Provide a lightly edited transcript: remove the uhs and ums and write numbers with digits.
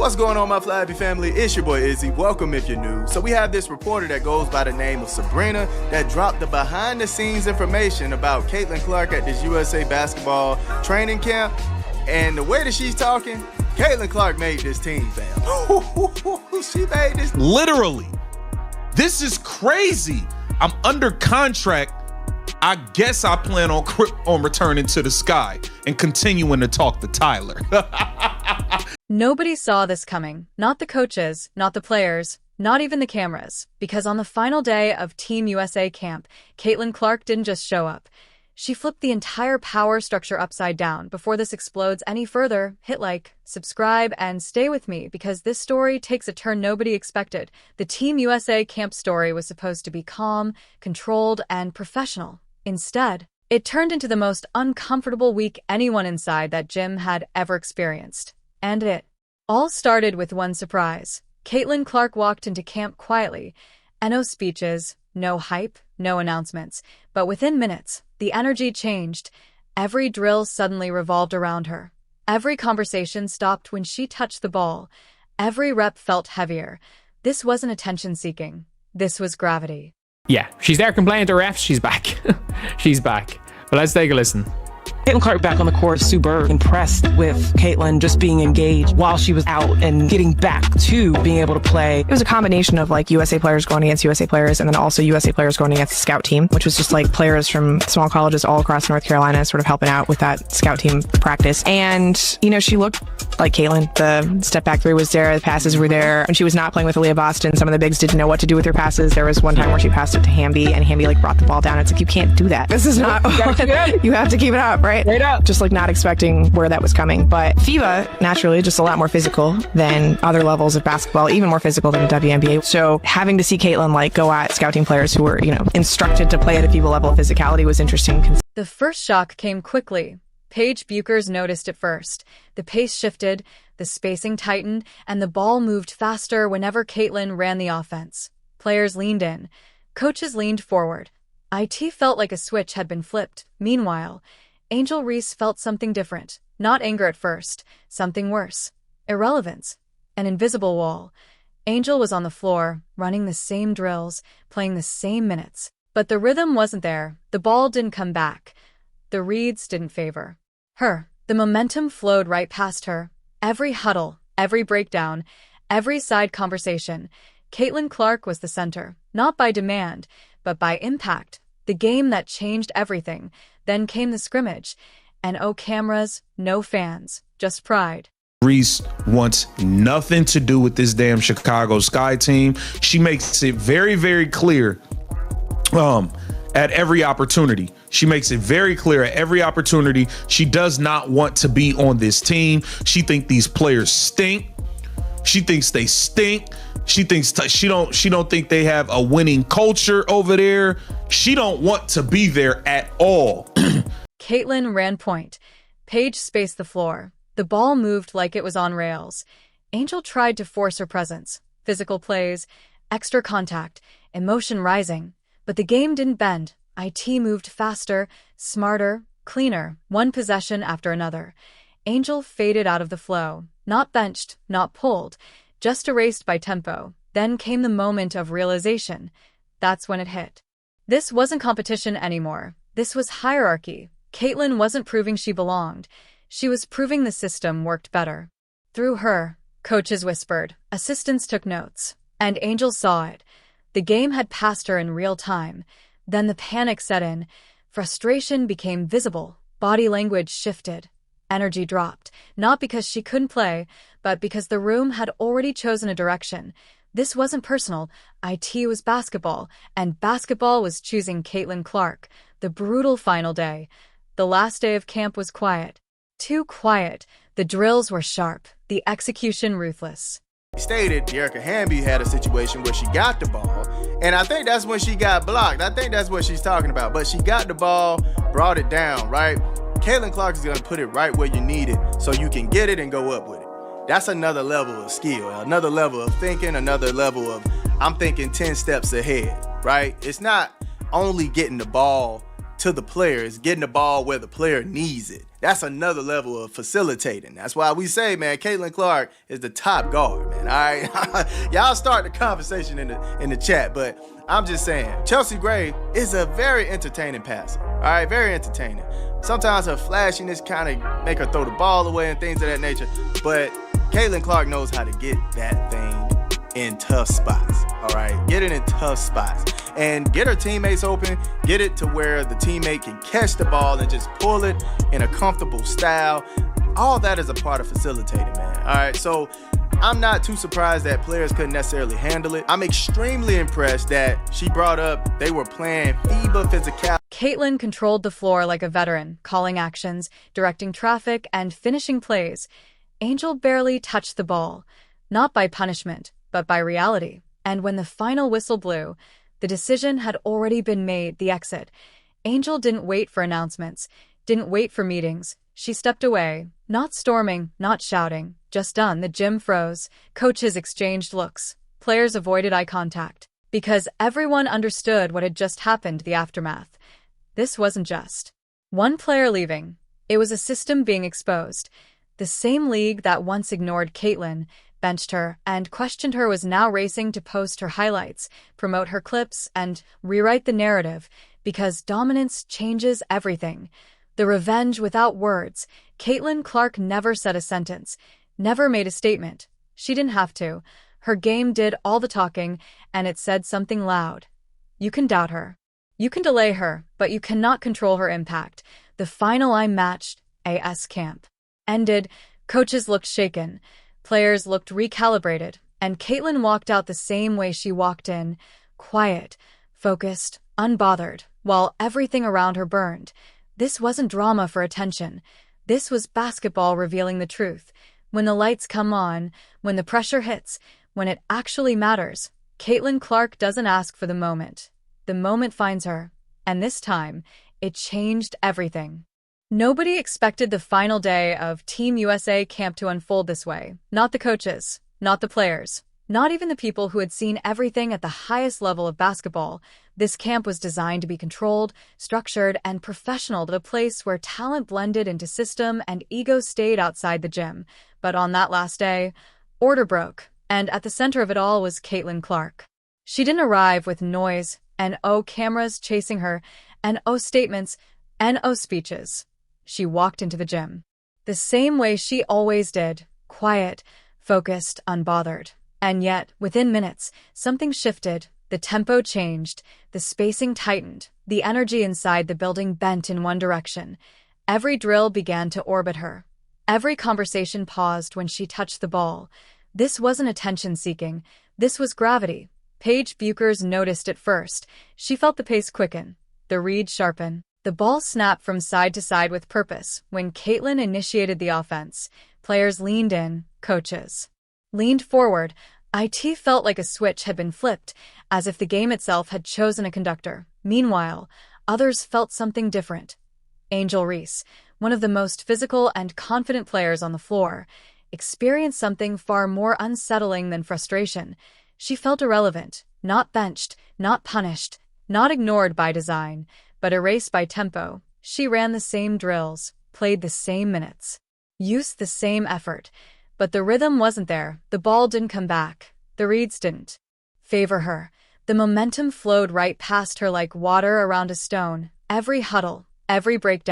What's going on, my Flappy family? It's your boy Izzy. Welcome if you're new. So we have this reporter that goes by the name of Sabrina that dropped the behind-the-scenes information about Caitlin Clark at this USA basketball training camp. And the way that she's talking, Caitlin Clark made this team, fam. She made this. Literally. This is crazy. I'm under contract. I guess I plan on returning to the sky and continuing to talk to Tyler. Nobody saw this coming. Not the coaches, not the players, not even the cameras. Because on the final day of Team USA camp, Caitlin Clark didn't just show up. She flipped the entire power structure upside down. Before this explodes any further, hit like, subscribe, and stay with me because this story takes a turn nobody expected. The Team USA camp story was supposed to be calm, controlled, and professional. Instead, it turned into the most uncomfortable week anyone inside that gym had ever experienced. And it all started with one surprise. Caitlin Clark walked into camp quietly, and no speeches, no hype, no announcements. But within minutes, the energy changed. Every drill suddenly revolved around her. Every conversation stopped when she touched the ball. Every rep felt heavier. This wasn't attention-seeking. This was gravity. Yeah, she's there complaining to refs. She's back. She's back. But let's take a listen. Caitlin Clark back on the court, super impressed with Caitlin just being engaged while she was out and getting back to being able to play. It was a combination of like USA players going against USA players and then also USA players going against the scout team, which was just like players from small colleges all across North Carolina sort of helping out with that scout team practice. And, you know, she looked like Caitlin. The step back three was there, the passes were there. When she was not playing with Aaliyah Boston, some of the bigs didn't know what to do with their passes. There was one time where she passed it to Hamby and Hamby like brought the ball down. It's like, you can't do that. This is not, you have to keep it up, right? Straight up. Just like not expecting where that was coming. But FIBA, naturally, just a lot more physical than other levels of basketball, even more physical than the WNBA. So having to see Caitlin like go at scouting players who were, you know, instructed to play at a FIBA level of physicality was interesting. The first shock came quickly. Paige Buchers noticed it first. The pace shifted, the spacing tightened, and the ball moved faster whenever Caitlin ran the offense. Players leaned in. Coaches leaned forward. IT felt like a switch had been flipped. Meanwhile, Angel Reese felt something different. Not anger at first. Something worse. Irrelevance. An invisible wall. Angel was on the floor, running the same drills, playing the same minutes. But the rhythm wasn't there. The ball didn't come back. The reads didn't favor her. The momentum flowed right past her. Every huddle, every breakdown, every side conversation. Caitlin Clark was the center. Not by demand, but by impact. The game that changed everything. Then came the scrimmage. And oh, cameras, no fans, just pride. Reese wants nothing to do with this damn Chicago Sky team. She makes it very, very clear at every opportunity. She makes it very clear at every opportunity. She does not want to be on this team. She thinks these players stink. She thinks they stink. She thinks she don't think they have a winning culture over there. She don't want to be there at all. Caitlin ran point. Paige spaced the floor. The ball moved like it was on rails. Angel tried to force her presence. Physical plays, extra contact, emotion rising. But the game didn't bend. IT moved faster, smarter, cleaner, one possession after another. Angel faded out of the flow. Not benched, not pulled, just erased by tempo. Then came the moment of realization. That's when it hit. This wasn't competition anymore. This was hierarchy. Caitlin wasn't proving she belonged. She was proving the system worked better. Through her, coaches whispered, assistants took notes, and Angel saw it. The game had passed her in real time. Then the panic set in. Frustration became visible. Body language shifted. Energy dropped, not because she couldn't play, but because the room had already chosen a direction. This wasn't personal. IT was basketball, and basketball was choosing Caitlin Clark. The brutal final day. The last day of camp was quiet. Too quiet. The drills were sharp. The execution ruthless. Stated Dearica Hamby had a situation where she got the ball, and I think that's when she got blocked. I think that's what she's talking about. But she got the ball, brought it down, right? Caitlin Clark is going to put it right where you need it so you can get it and go up with it. That's another level of skill, another level of thinking, another level of I'm thinking 10 steps ahead, right? It's not only getting the ball to the players, getting the ball where the player needs it. That's another level of facilitating. That's why we say, man, Caitlin Clark is the top guard, man. All right, y'all start the conversation in the chat, but I'm just saying, Chelsea Gray is a very entertaining passer. All right, very entertaining. Sometimes her flashiness kind of make her throw the ball away and things of that nature, but Caitlin Clark knows how to get that thing in tough spots. All right, get it in tough spots and get her teammates open, get it to where the teammate can catch the ball and just pull it in a comfortable style. All that is a part of facilitating, man. All right, so I'm not too surprised that players couldn't necessarily handle it. I'm extremely impressed that she brought up they were playing FIBA physicality. Caitlin controlled the floor like a veteran, calling actions, directing traffic, and finishing plays. Angel barely touched the ball, not by punishment, but by reality. And when the final whistle blew, the decision had already been made, the exit. Angel didn't wait for announcements, didn't wait for meetings. She stepped away, not storming, not shouting, just done. The gym froze. Coaches exchanged looks. Players avoided eye contact. Because everyone understood what had just happened, the aftermath. This wasn't just one player leaving. It was a system being exposed. The same league that once ignored Caitlin, benched her, and questioned her was now racing to post her highlights, promote her clips, and rewrite the narrative, because dominance changes everything. The revenge without words. Caitlin Clark never said a sentence, never made a statement. She didn't have to. Her game did all the talking, and it said something loud. You can doubt her. You can delay her, but you cannot control her impact. The final unmatched AS camp ended. Coaches looked shaken. Players looked recalibrated, and Caitlin walked out the same way she walked in, quiet, focused, unbothered, while everything around her burned. This wasn't drama for attention. This was basketball revealing the truth. When the lights come on, when the pressure hits, when it actually matters, Caitlin Clark doesn't ask for the moment. The moment finds her, and this time, it changed everything. Nobody expected the final day of Team USA camp to unfold this way. Not the coaches, not the players, not even the people who had seen everything at the highest level of basketball. This camp was designed to be controlled, structured, and professional, to a place where talent blended into system and ego stayed outside the gym. But on that last day, order broke, and at the center of it all was Caitlin Clark. She didn't arrive with noise, and cameras chasing her, and statements, and speeches. She walked into the gym the same way she always did, quiet, focused, unbothered. And yet, within minutes, something shifted. The tempo changed, the spacing tightened, the energy inside the building bent in one direction. Every drill began to orbit her. Every conversation paused when she touched the ball. This wasn't attention-seeking. This was gravity. Paige Buchers noticed it first. She felt the pace quicken, the read sharpen. The ball snapped from side to side with purpose. When Caitlin initiated the offense, players leaned in, coaches leaned forward. It felt like a switch had been flipped, as if the game itself had chosen a conductor. Meanwhile, others felt something different. Angel Reese, one of the most physical and confident players on the floor, experienced something far more unsettling than frustration. She felt irrelevant, not benched, not punished, not ignored by design, but erased by tempo. She ran the same drills, played the same minutes, used the same effort, but the rhythm wasn't there. The ball didn't come back. The reads didn't favor her. The momentum flowed right past her like water around a stone. Every huddle, every breakdown,